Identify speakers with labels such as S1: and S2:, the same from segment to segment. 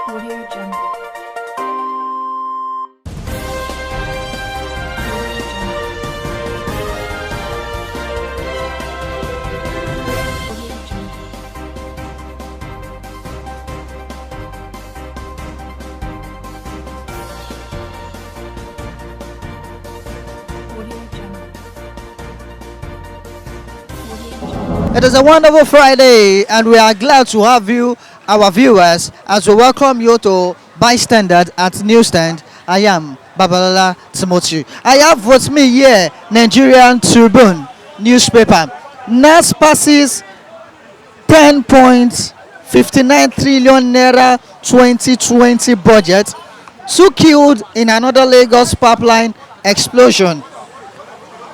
S1: Audio Jungle.
S2: It is a wonderful Friday, and we are glad to have you, our viewers, as we welcome you to Bystandard at Newsstand. I am Babalola Timothy. I have with me here Nigerian Tribune newspaper. NAS passes 10.59 trillion naira 2020 budget. Two killed in another Lagos pipeline explosion.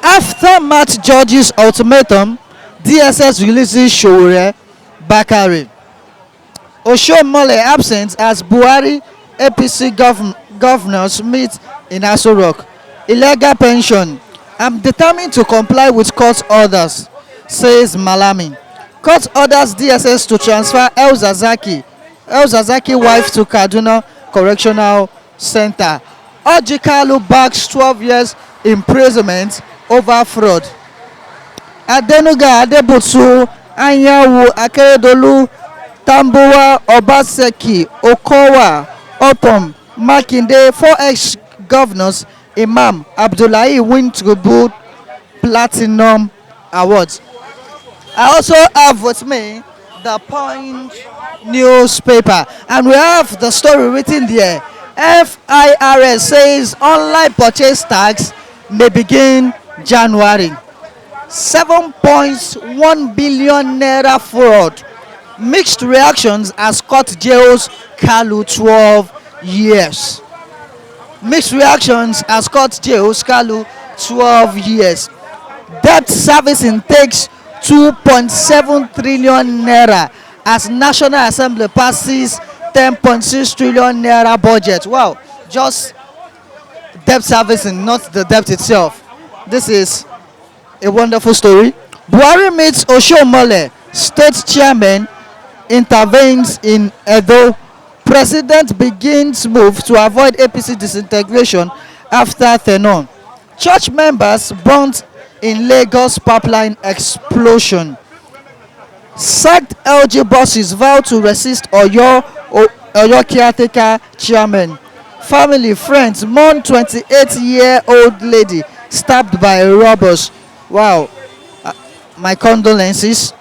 S2: Aftermath judge's ultimatum, DSS releases Sowore, Bakare. Oshomole absent as Buhari APC governors meet in Aso Rock. Illegal pension. I'm determined to comply with court orders, says Malami. Court orders DSS to transfer El Zazaki wife to Kaduna Correctional Center. Kalu backs 12 years imprisonment over fraud. Adenuga, Adebutsu, Anyanwu, Akeredolu, Tambuwa, Obaseki, Okowa, Opom, Makinde, 4 ex-governors, Imam Abdullahi win Tribute Platinum Awards. I also have with me the Punch newspaper, and we have the story written there. FIRS says online purchase tax may begin January. 7.1 billion naira fraud. Mixed reactions as court jails Kalu 12 years. Mixed reactions as court jails Kalu 12 years. Debt servicing takes 2.7 trillion naira as National Assembly passes 10.6 trillion naira budget. Wow, just debt servicing, not the debt itself. This is a wonderful story. Buhari meets Oshomole, state chairman intervenes in Edo. President begins move to avoid APC disintegration after Thenon. Church members burnt in Lagos pipeline explosion. Sacked LG bosses vow to resist Oyo caretaker chairman. Family, friends mourn 28-year-old lady stabbed by robbers. Wow, my condolences.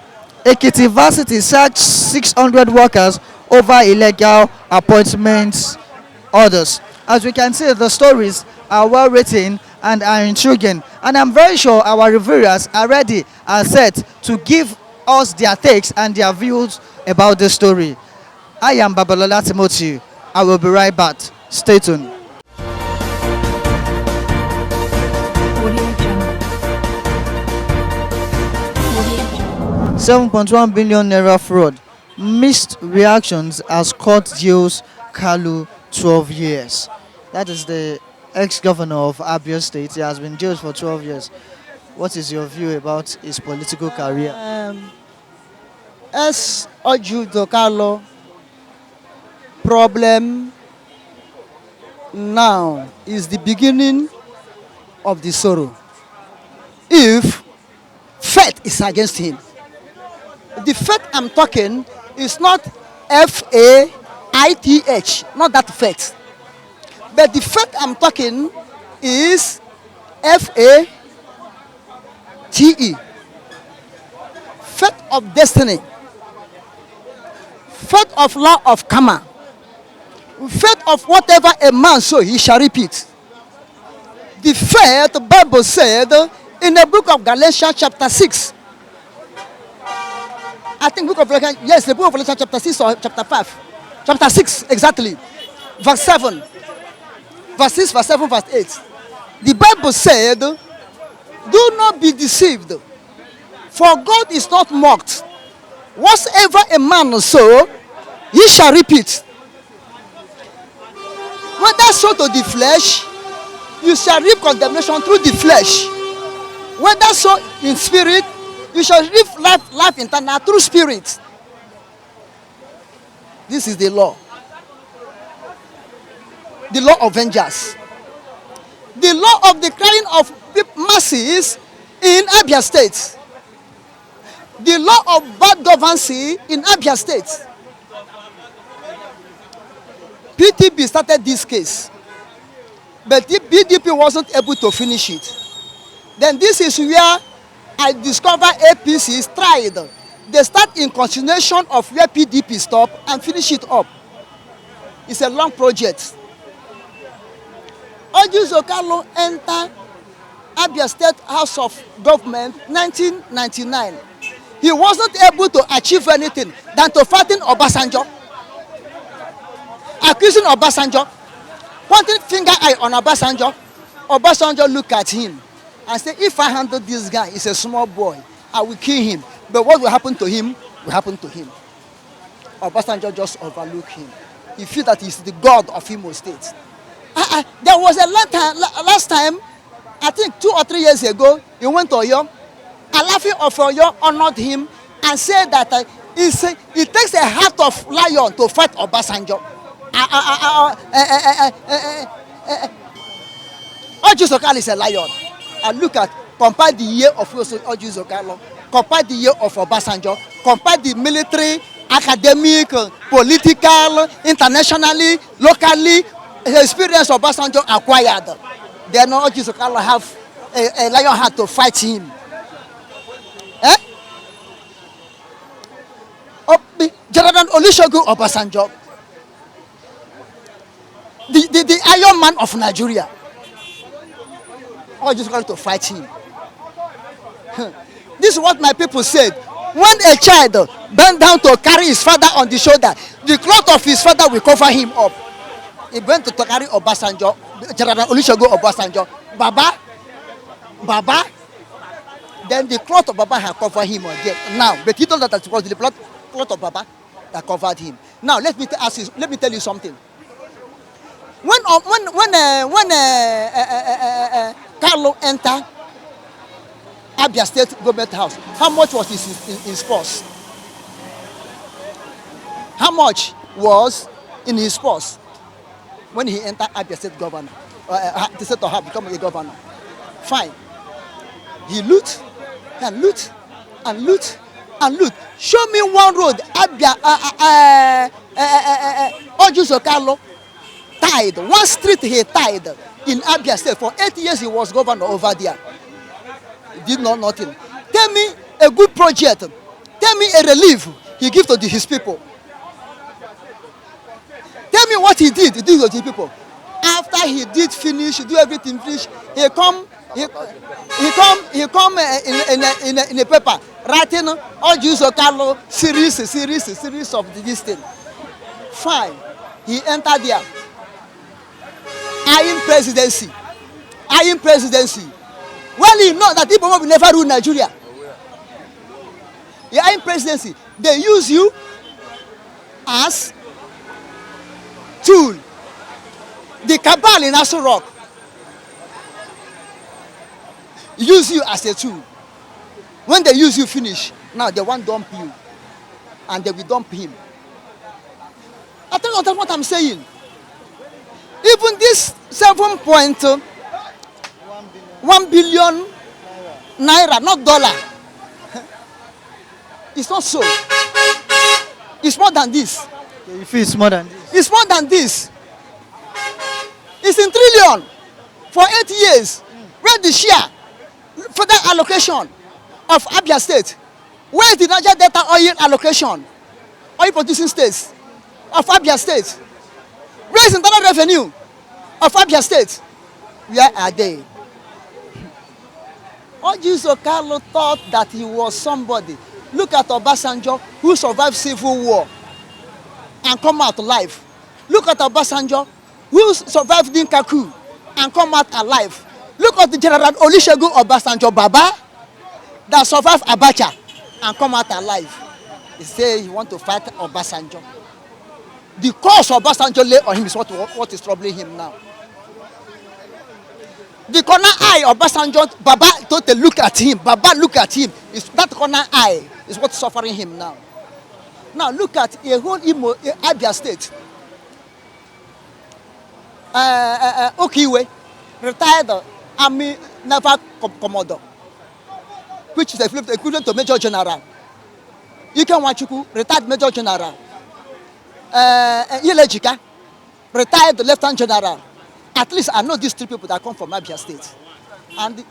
S2: Ekiti Varsity sacked 600 workers over illegal appointments orders. As we can see, the stories are well written and are intriguing, and I'm very sure our reviewers are ready and set to give us their takes and their views about the story. I am Babalola Timothy. I will be right back. Stay tuned. 7.1 billion naira fraud. Mixed reactions as court jails Kalu 12 years. That is the ex-governor of Abia State. He has been jailed for 12 years. What is your view about his political career?
S3: As Ojudo Carlo, problem now is the beginning of the sorrow. If fate is against him, the fate I'm talking is not FAITH, not that fate. But the fate I'm talking is FATE, fate of destiny, fate of law of karma, fate of whatever a man sow, he shall repeat. The fate, the Bible said in the book of Galatians chapter 6, I think book of Revelation, yes, the book of Revelation chapter 6 or chapter 5. Chapter 6, exactly. Verse 7. Verse 6, verse 7, verse 8. The Bible said, do not be deceived, for God is not mocked. Whatsoever a man sow, he shall repeat. Whether sow to the flesh, you shall reap condemnation through the flesh. Whether sow in spirit, you shall live life eternal through spirit. This is the law. the law of vengeance, the law of the crying of masses in Abia State, the law of bad governance in Abia State. PTB started this case, but the PDP wasn't able to finish it. Then this is where I discover APCs tried. They start in continuation of where PDP stopped and finish it up. It's a long project. Ojuzo Kalu entered Abia State House of Government 1999. He wasn't able to achieve anything than to fatten Obasanjo, accusing Obasanjo, pointing finger eye on Obasanjo. Obasanjo look at him and say, if I handle this guy, he's a small boy, I will kill him. But what will happen to him will happen to him. Obasanjo just overlooked him. He feel that he's the god of Imo State. There was a last time, I think 2 or 3 years ago, he went to Oyo. Alafi of Oyo honored him and said that it takes a heart of lion to fight Obasanjo. Ojuzo Kalu is a lion. And look at, compare the year of Ojuzo Kalu, compare the year of Obasanjo, compare the military, academic, political, internationally, locally, the experience Obasanjo acquired. Then Ojuzo Kalu have a lion heart to fight him. Eh? General Olusegun Obasanjo, the Iron Man of Nigeria. Ojuzo Kalu to fight him. This is what my people said. When a child bent down to carry his father on the shoulder, the cloth of his father will cover him up. He went to carry Obasanjo, General Olusegun Obasanjo. Baba. Then the cloth of Baba had covered him again. Now, but he told that it was the cloth of Baba that covered him. Now, let me tell you something. When Kalu entered Abia State Government House, how much was his purse? How much was in his purse when he entered Abia State governor? The state to have become a governor. Fine. He loot and loot and loot and loot. Show me one road Abia Ojuzo Kalu tied. One street he tied in Abia State. For 8 years he was governor over there. He did nothing. Tell me a good project. Tell me a relief he gave to his people. Tell me what he did to his people. After he did finish, do everything finish, he come in a paper writing Ojuzo Kalu series of this thing. Fine. He entered there. Eyeing presidency. Well, he know that people will never rule Nigeria. You are in presidency. They use you as tool. The cabal in Aso Rock use you as a tool. When they use you finish, now they want to dump you. And they will dump him. I tell you that's what I'm saying. Even this 7.1 billion naira, not dollar. It's not so. It's more than this.
S2: You feel it's more than this?
S3: It's more than this. It's in trillion for 8 years. Where the share, further allocation of Abia State? Where is the Niger Delta oil allocation? Oil producing states of Abia State? Where is internal revenue of Abia State? Where are they? Ojuzo Kalu thought that he was somebody. Look at Obasanjo, who survived civil war and come out alive. Look at Obasanjo, who survived Kalu and come out alive. Look at the General Olusegun Obasanjo Baba that survived Abacha and come out alive. He say he want to fight Obasanjo. The cause Obasanjo lay on him is what is troubling him now. The corner eye of Obasanjo, Baba don't look at him. Baba look at him. It's that corner eye is what's suffering him now. Now look at a whole Abia State. Okiwe, retired army naval commodore, which is equivalent to major general. Ike Nwachukwu, retired major general. Yelejika, retired lieutenant general. At least I know these three people that come from Abia State. And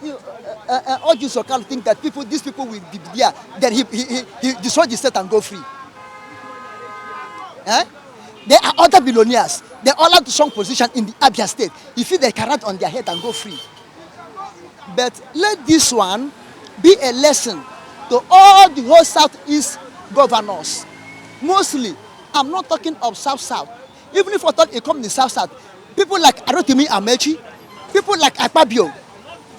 S3: all you Sokal think that these people will be there, then he destroy the state and go free. Eh? There are other billionaires. They all have strong position in the Abia State. You feel they carrot on their head and go free. But let this one be a lesson to all the whole Southeast governors. Mostly, I'm not talking of South-South. Even if I thought it comes in the South-South, people like Arotimi Amechi, people like Akpabio,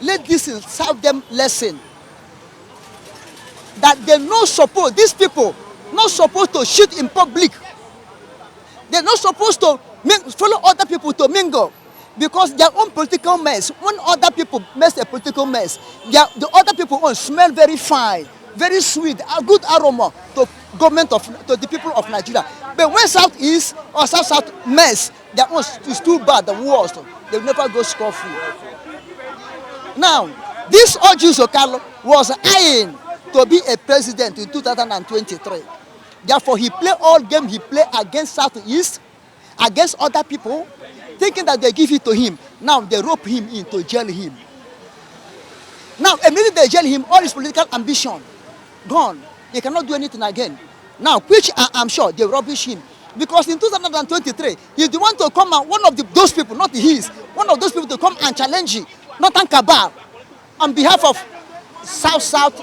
S3: let this serve them lesson. That they not supposed, these people, not supposed to shoot in public. They're not supposed to follow other people to mingle. Because their own political mess, when other people mess a political mess, the other people own smell very fine, very sweet, a good aroma to to the people of Nigeria. But when Southeast or South mess, their own is too bad, the worst. They'll never go scot-free. Now, this Orji Sokalo was eyeing to be a president in 2023. Therefore, he played all game he played against Southeast, against other people, thinking that they give it to him. Now they rope him in to jail him. Now immediately they jail him, all his political ambition gone. He cannot do anything again. Now, which I'm sure they rubbish him. Because in 2023, he's the one to come and one of those people, not his, one of those people to come and challenge him, Northern Cabal, on behalf of South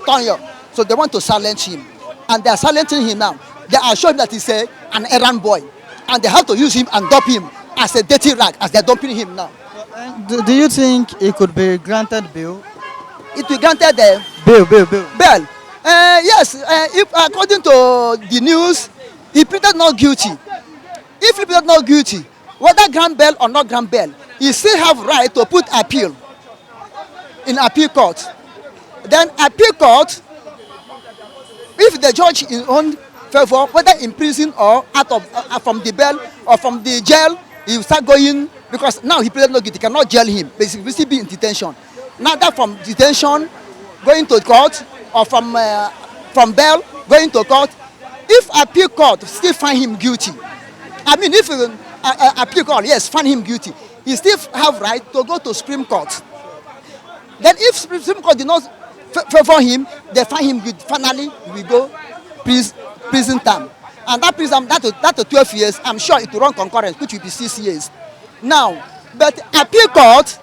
S3: Tonyo. So they want to silence him. And they are silencing him now. They are showing that he's an errand boy. And they have to use him and dump him as a dirty rag, as they're dumping him now.
S2: Do you think it could be granted bail?
S3: It will be granted
S2: Bail.
S3: bail. Yes, if according to the news, he pleaded not guilty. If he pleaded not guilty, whether grant bail or not grant bail, he still have right to put appeal in appeal court. Then appeal court, if the judge is on favor, whether in prison or out of from the bail or from the jail, he will start going, because now he pleaded not guilty, cannot jail him, basically he still be in detention. Neither from detention going to court or from bail going to court. If appeal court still find him guilty, I mean if appeal court, yes, find him guilty, he still have right to go to Supreme Court. Then if Supreme Court did not favor him, they find him guilty. Finally, we go prison term. And that prison, that to 12 years, I'm sure it will run concurrent, which will be 6 years. Now, but appeal court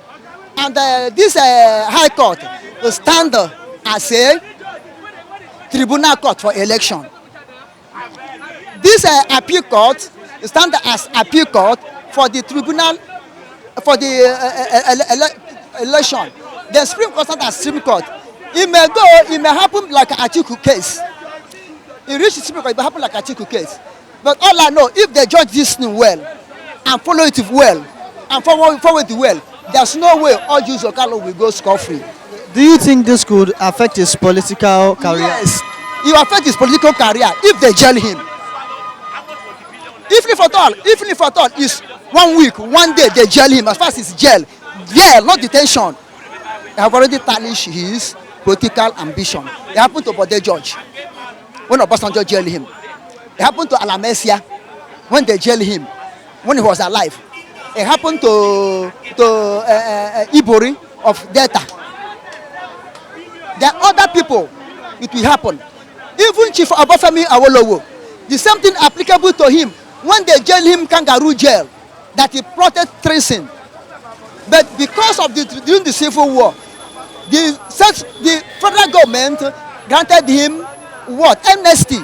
S3: and this high court will stand as a tribunal court for election. This appeal court stand as appeal court for the tribunal for the election. The Supreme Court stand as Supreme Court. It may happen like an Atiku case. It reaches Supreme Court, it may happen like an Atiku case. But all I know, if they judge this thing well and follow it well and forward it well, there's no way all Jews of Kalu will go scot-free.
S2: Do you think this could affect his political career?
S3: Yes, it will affect his political career if they jail him. Even if at all, it's 1 week, 1 day they jail him, as far as it's jail, not detention. They have already tarnished his political ambition. It happened to Bode George when Obasanjo jailed him. It happened to Alamesia when they jailed him, when he was alive. It happened to Ibori of Delta. There are other people it will happen. Even Chief Obafemi Awolowo, the same thing applicable to him when they jail him kangaroo jail, that he plotted treason. But because of during the civil war, the federal government granted him what? Amnesty.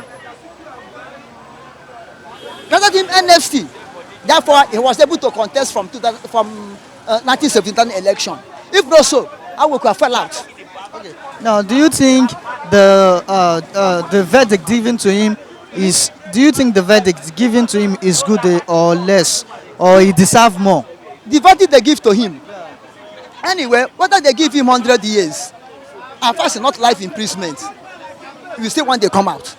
S3: Granted him amnesty. Therefore, he was able to contest from 1917 election. If not so, I would have fell out.
S2: Okay. Now, do you think the verdict given to him is? Do you think the verdict given to him is good or less, or he deserves more?
S3: The verdict they give to him. Anyway, whether they give him 100 years, at first not life imprisonment, he will still one day come out.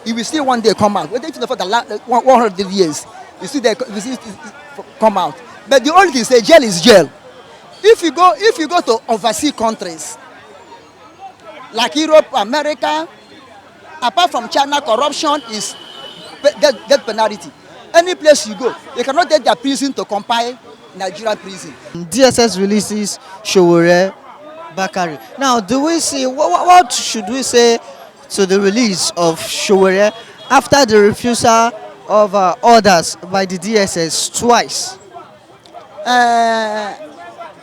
S3: He will still one day come out. Whether it's for the 100 years, You see, you see it come out. But the only thing is, jail is jail. If you go to overseas countries like Europe, America, apart from China, corruption is death penalty. Any place you go, you cannot take their prison to compare Nigerian prison.
S2: DSS releases Sowore, Bakare. Now, do we see what should we say to the release of Sowore after the refusal of orders by the DSS twice?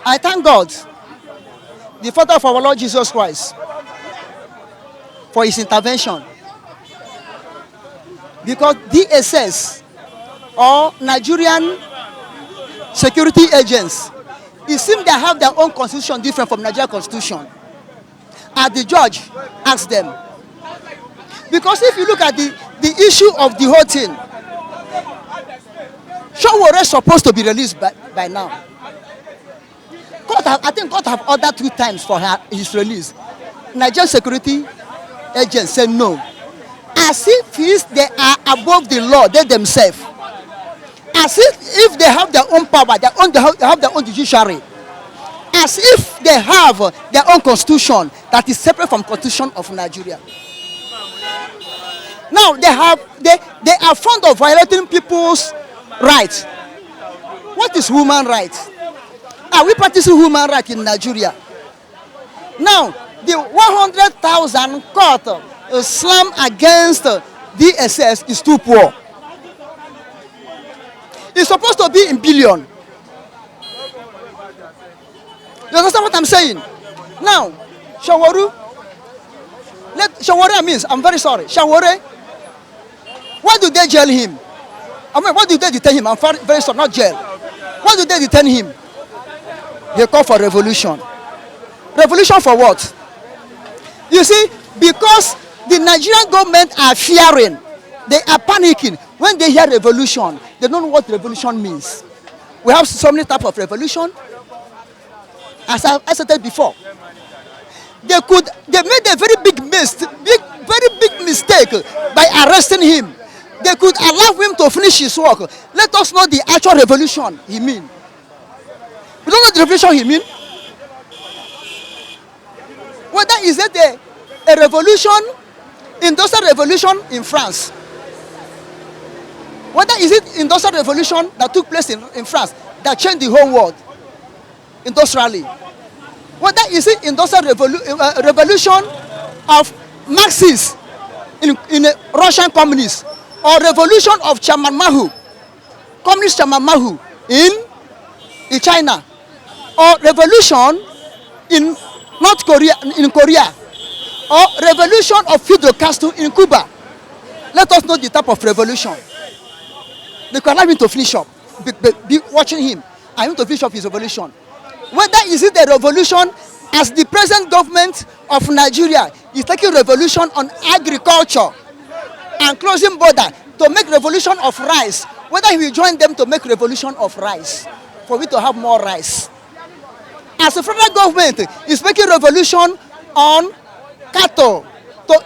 S3: I thank God, the Father of our Lord Jesus Christ, for his intervention. Because DSS or Nigerian security agents, it seems they have their own constitution different from Nigerian constitution. And the judge asked them. Because if you look at the issue of the whole thing, Sowore is supposed to be released by now. I think God have ordered 2 times for his release. Nigerian security agents said no. As if they are above the law, they themselves. As if they have their own power, they have their own judiciary. As if they have their own constitution that is separate from constitution of Nigeria. Now they are fond of violating people's rights. What is human rights? Are we practicing human rights in Nigeria? Now, the 100,000 court slam against DSS is too poor. It's supposed to be in billion. You understand what I'm saying? Now, Sowore means, I'm very sorry, Sowore, why do they jail him? I mean, why do they detain him? I'm very sorry, not jail. Why do they detain him? They call for revolution. Revolution for what? You see, because the Nigerian government are fearing, they are panicking. When they hear revolution, they don't know what revolution means. We have so many types of revolution. As I said before, they made a very big mistake by arresting him. They could allow him to finish his work. Let us know the actual revolution he mean. We don't know the revolution he mean. Whether is it a revolution, industrial revolution in France? Whether is it industrial revolution that took place in France that changed the whole world industrially? Whether is it industrial revolution of Marxists in Russian communists, or revolution of Chairman Mao, communist Chairman Mao in China, or revolution in North Korea, or revolution of Fidel Castro in Cuba. Let us know the type of revolution. They can allow him to finish up, be watching him, and him to finish up his revolution. Whether is it a revolution as the present government of Nigeria is taking revolution on agriculture and closing border to make revolution of rice, whether he will join them to make revolution of rice, for we to have more rice. As the federal government is making revolution on cattle, to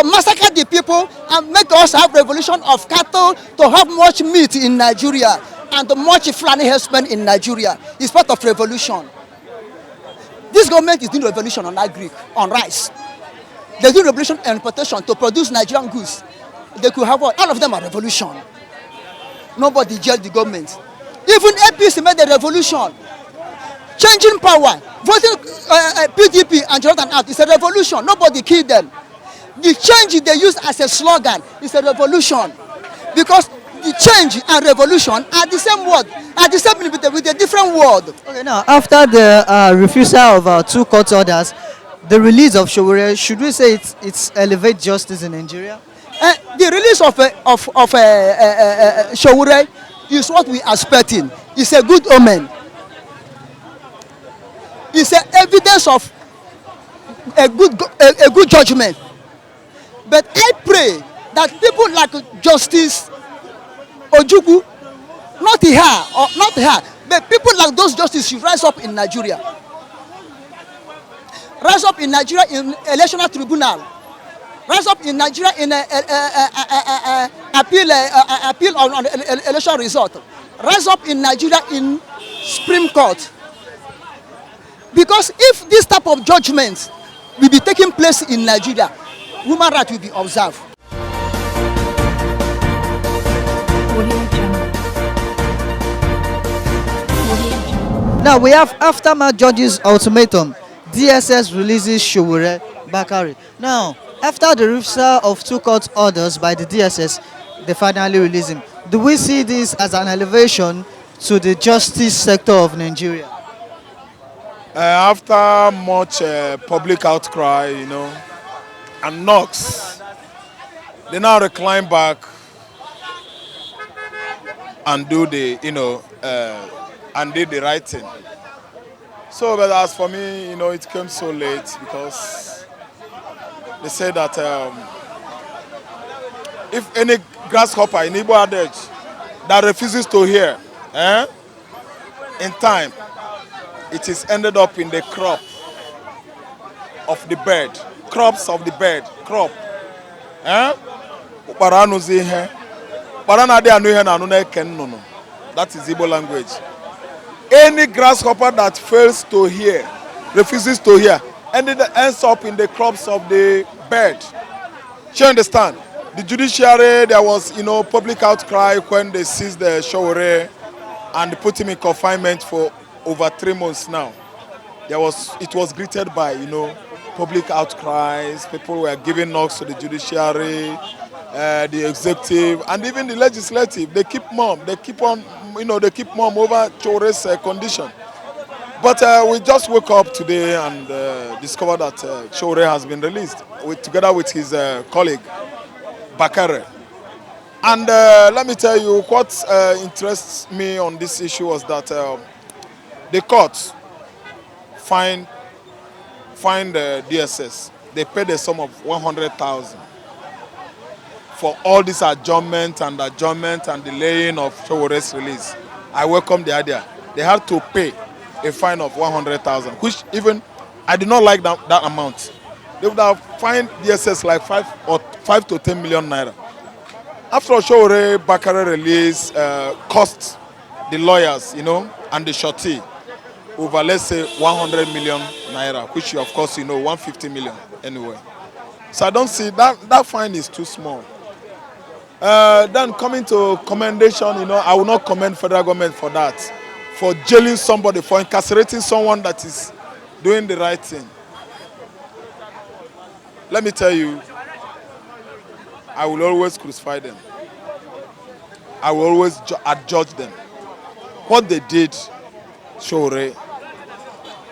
S3: massacre the people and make us have revolution of cattle, to have much meat in Nigeria and much Fulani herdsmen in Nigeria. It's part of revolution. This government is doing revolution on on rice. They do revolution and importation to produce Nigerian goods. They could have all of them are revolution. Nobody jailed the government. Even APC made a revolution. Changing power, voting PDP and Jonathan out is a revolution. Nobody killed them. The change they use as a slogan is a revolution. Because the change and revolution are the same word, are the same with a different word.
S2: Okay, now after the refusal of 2 court orders, the release of Sowore, should we say it's elevate justice in Nigeria?
S3: The release of Sowore is what we are expecting. It's a good omen. It's an evidence of a good judgment. But I pray that people like Justice Ojukwu, not her, but people like those justices should rise up in Nigeria. Rise up in Nigeria in electoral tribunal. Rise up in Nigeria in appeal on election result rise up in Nigeria in Supreme Court. Because if this type of judgment will be taking place in Nigeria, human rights will be observed.
S2: Now we have aftermath judges ultimatum. DSS releases Sowore Bakare. Now, after the refusal of two court orders by the DSS, they finally release him. Do we see this as an elevation to the justice sector of Nigeria?
S1: After much public outcry, and knocks, they now recline back and do and did the right thing. So, but as for me, it came so late because they say that if any grasshopper in Igbo adage that refuses to hear, in time, it is ended up in the crop of the bird, crops of the bird, crop. That is Igbo language. Any grasshopper that fails to hear, refuses to hear, and it ends up in the crops of the bird. Do you understand? The judiciary, there was, public outcry when they seized the Sowore and put him in confinement for over 3 months now. It was greeted by, public outcries. People were giving knocks to the judiciary, the executive, and even the legislative. They keep mum. They keep on, they keep mum over Sowore's condition. But we just woke up today and discovered that Sowore has been released together with his colleague, Bakare. And let me tell you, what interests me on this issue was that the court fined the DSS. They paid a sum of 100,000 for all this adjournment and delaying of Sowore's release. I welcome the idea. They had to pay a fine of 100,000, which even I did not like that amount. They would have fined DSS like 5 to 10 million naira. After Sowore Bakare release cost the lawyers, and the shorty over, let's say, 100 million naira, which you, of course, 150 million anyway. So I don't see that fine is too small. Then coming to commendation, I will not commend federal government for that, for jailing somebody, for incarcerating someone that is doing the right thing. Let me tell you, I will always crucify them. I will always adjudge them. What they did, Sowore,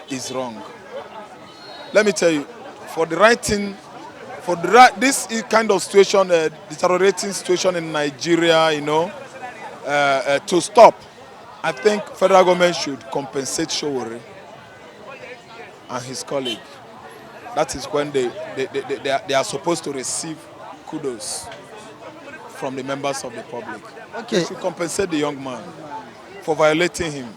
S1: is wrong. Let me tell you, for the right thing, for this kind of situation, deteriorating situation in Nigeria, to stop, I think federal government should compensate Sowore and his colleague. That is when they are supposed to receive kudos from the members of the public.
S2: Okay.
S1: They should compensate the young man for violating him.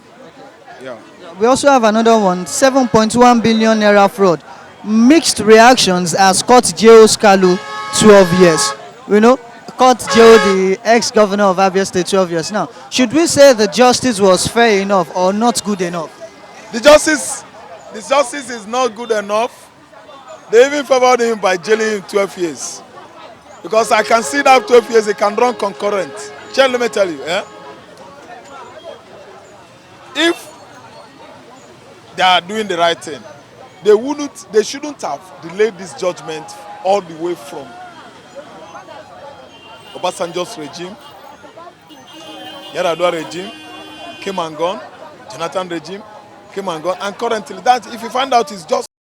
S1: Yeah.
S2: We also have another one, 7.1 billion naira fraud. Mixed reactions as court jails Kalu 12 years. Court jailed the ex-governor of Abia State 12 years. Now, should we say the justice was fair enough or not good enough?
S1: The justice is not good enough. They even favored him by jailing him 12 years. Because I can see that 12 years he can run concurrent. Let me tell you, if they are doing the right thing, they shouldn't have delayed this judgment all the way from Obasanjo's regime, Yar'Adua regime, came and gone, Jonathan regime, came and gone, and currently that, if you find out, is just